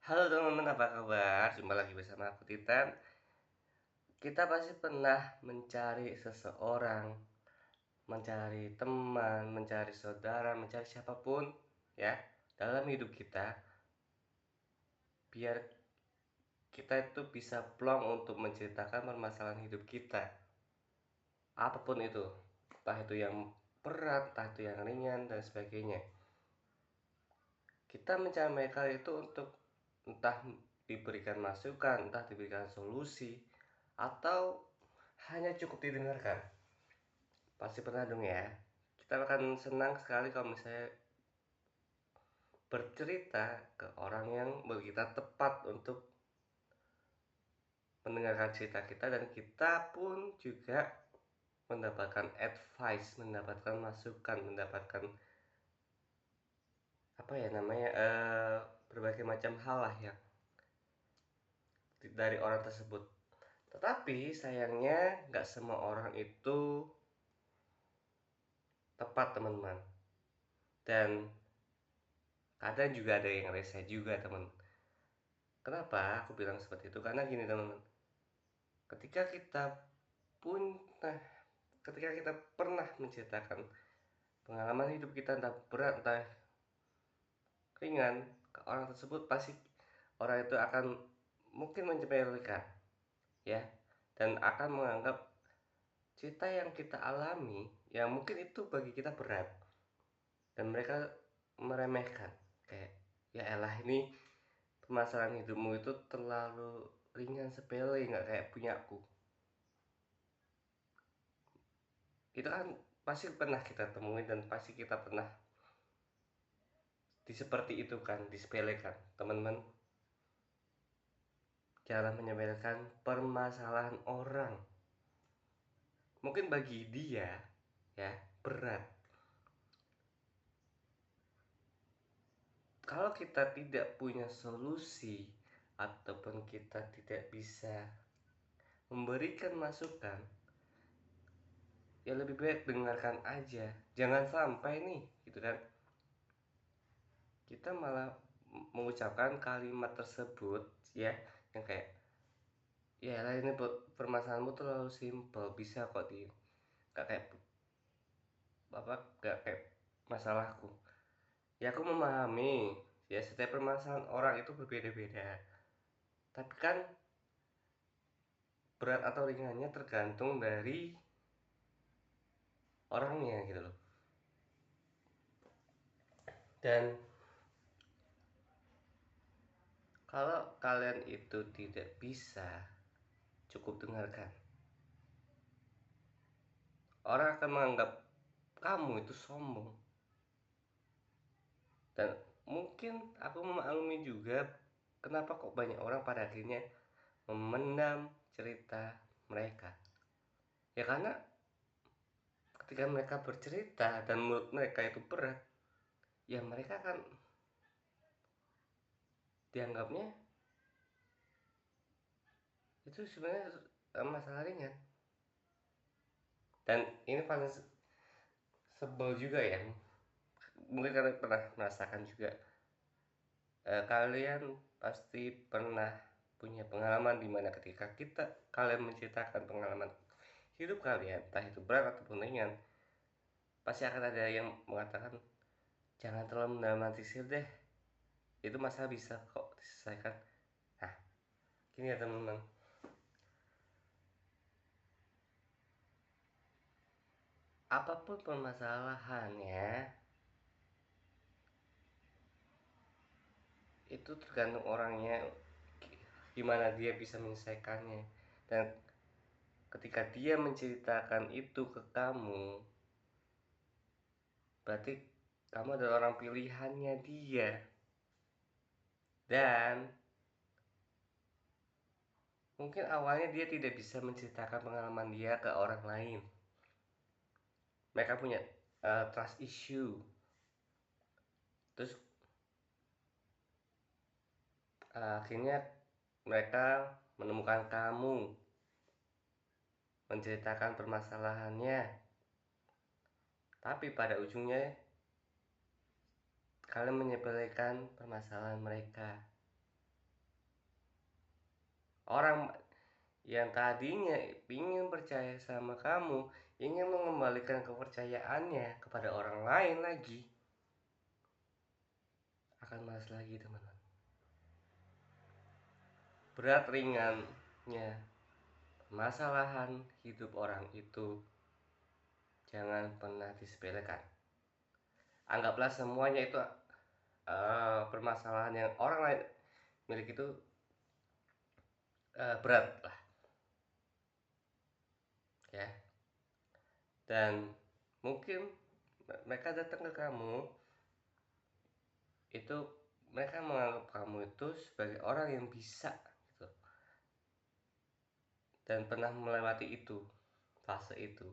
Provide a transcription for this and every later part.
Halo teman-teman, apa kabar? Jumpa lagi bersama aku Titan. Kita pasti pernah mencari seseorang, mencari teman, mencari saudara, mencari siapapun ya dalam hidup kita, biar kita itu bisa plong untuk menceritakan permasalahan hidup kita. Apapun itu, entah itu yang berat, entah itu yang ringan dan sebagainya. Kita mencari mereka itu untuk entah diberikan masukan, entah diberikan solusi, atau hanya cukup didengarkan. Pasti pernah dong ya. Kita akan senang sekali kalau misalnya bercerita ke orang yang bagi kita tepat untuk mendengarkan cerita kita, dan kita pun juga mendapatkan advice, mendapatkan masukan, mendapatkan apa ya namanya berbagai macam hal lah ya dari orang tersebut. Tetapi sayangnya nggak semua orang itu tepat, teman-teman. Dan kadang juga ada yang rese juga, teman. Kenapa aku bilang seperti itu? Karena gini, teman-teman. Ketika kita pun nah, ketika kita pernah menceritakan pengalaman hidup kita, entah berat entah ringan, ke orang tersebut, pasti orang itu akan mungkin menyepelekan ya, dan akan menganggap cerita yang kita alami yang mungkin itu bagi kita berat, dan mereka meremehkan, kayak ya elah, ini permasalahan hidupmu itu terlalu ringan, sepele, nggak kayak punyaku. Itu kan pasti pernah kita temuin, dan pasti kita pernah seperti itu kan, disepelekan. Teman-teman, jangan menyepelekan permasalahan orang. Mungkin bagi dia ya berat. Kalau kita tidak punya solusi ataupun kita tidak bisa memberikan masukan, ya lebih baik dengarkan aja. Jangan sampai nih gitu kan, kita malah mengucapkan kalimat tersebut ya, yang kayak ya lah, ini permasalahanmu terlalu simple, bisa kok di gak kayak apa, gak kayak masalahku. Ya aku memahami ya, setiap permasalahan orang itu berbeda-beda, tapi kan berat atau ringannya tergantung dari orangnya gitu loh. Dan kalau kalian itu tidak bisa cukup dengarkan, orang akan menganggap kamu itu sombong. Dan mungkin aku memaklumi juga kenapa kok banyak orang pada akhirnya memendam cerita mereka. Ya karena ketika mereka bercerita dan menurut mereka itu berat, ya mereka kan dianggapnya itu sebenarnya masalah ringan. Dan ini paling sebel juga ya, mungkin kalian pernah merasakan juga. Kalian pasti pernah punya pengalaman di mana ketika kalian menceritakan pengalaman hidup kalian, entah itu berat ataupun ringan, pasti akan ada yang mengatakan jangan terlalu mendramatisir deh, itu masalah bisa kok diselesaikan. Nah, gini ya teman-teman, apapun permasalahannya itu tergantung orangnya, gimana dia bisa menyelesaikannya. Dan ketika dia menceritakan itu ke kamu, berarti kamu adalah orang pilihannya dia. Dan mungkin awalnya dia tidak bisa menceritakan pengalaman dia ke orang lain. Mereka punya trust issue. Terus akhirnya mereka menemukan kamu, menceritakan permasalahannya. Tapi pada ujungnya kalian menyepelekan permasalahan mereka. Orang yang tadinya ingin percaya sama kamu, ingin mengembalikan kepercayaannya kepada orang lain lagi, akan malas lagi, teman-teman. Berat ringannya permasalahan hidup orang itu jangan pernah disepelekan. Anggaplah semuanya itu permasalahan yang orang lain miliki itu berat lah, ya. Dan mungkin mereka datang ke kamu itu, mereka menganggap kamu itu sebagai orang yang bisa gitu, dan pernah melewati itu, fase itu.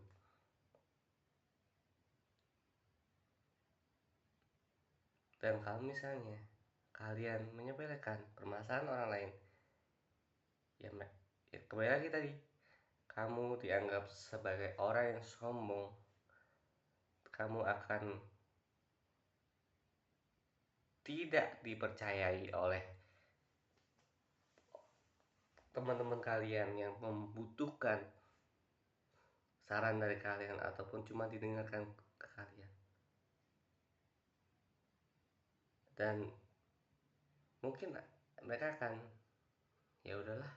Dan kalau misalnya kalian menyepelekan permasalahan orang lain, ya, kembali lagi tadi, kamu dianggap sebagai orang yang sombong, kamu akan tidak dipercayai oleh teman-teman kalian yang membutuhkan saran dari kalian ataupun cuma didengarkan ke kalian. Dan mungkin mereka akan, ya udahlah,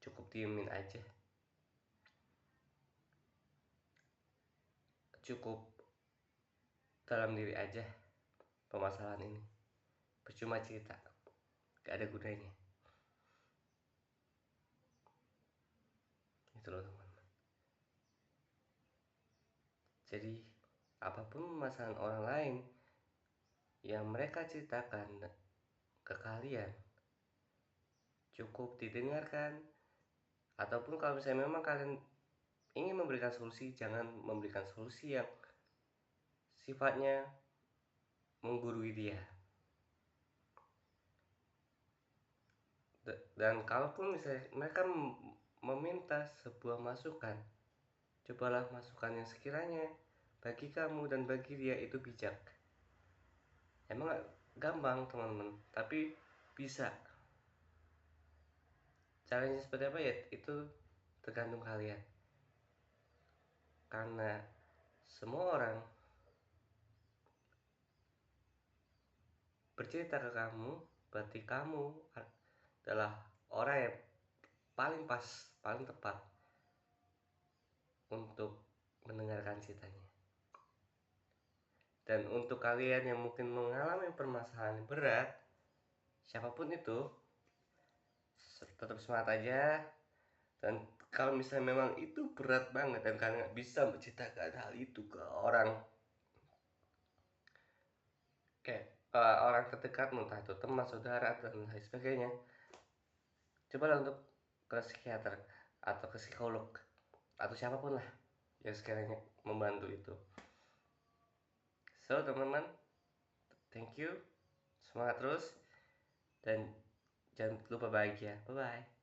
cukup diemin aja, cukup dalam diri aja permasalahan ini, percuma cerita, gak ada gunanya. Itu loh, teman. Jadi apapun permasalahan orang lain yang mereka ceritakan ke kalian, cukup didengarkan. Ataupun kalau misalnya memang kalian ingin memberikan solusi, jangan memberikan solusi yang sifatnya menggurui dia. Dan kalaupun misalnya mereka meminta sebuah masukan, cobalah masukan yang sekiranya bagi kamu dan bagi dia itu bijak. Emang gak gampang, teman-teman, tapi bisa. Caranya seperti apa ya, itu tergantung kalian. Karena semua orang bercerita ke kamu, berarti kamu adalah orang yang paling pas, paling tepat untuk mendengarkan ceritanya. Dan untuk kalian yang mungkin mengalami permasalahan berat, siapapun itu, tetap semangat aja. Dan kalau misalnya memang itu berat banget dan kalian nggak bisa menceritakan hal itu ke orang, kayak orang terdekatmu, entah itu teman, saudara, dan lain sebagainya, cobalah untuk ke psikiater atau ke psikolog atau siapapun lah yang sekiranya membantu itu. So, teman-teman, thank you, semangat terus, dan jangan lupa bahagia. Bye bye.